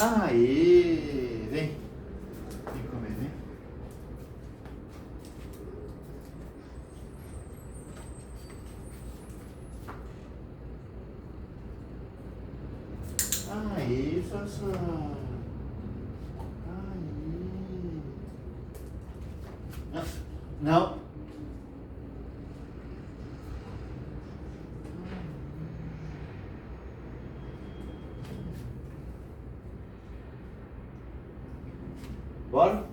Aê! Vem. Vem comer, vem. Aê, Sassá. Aê. Não. Bora?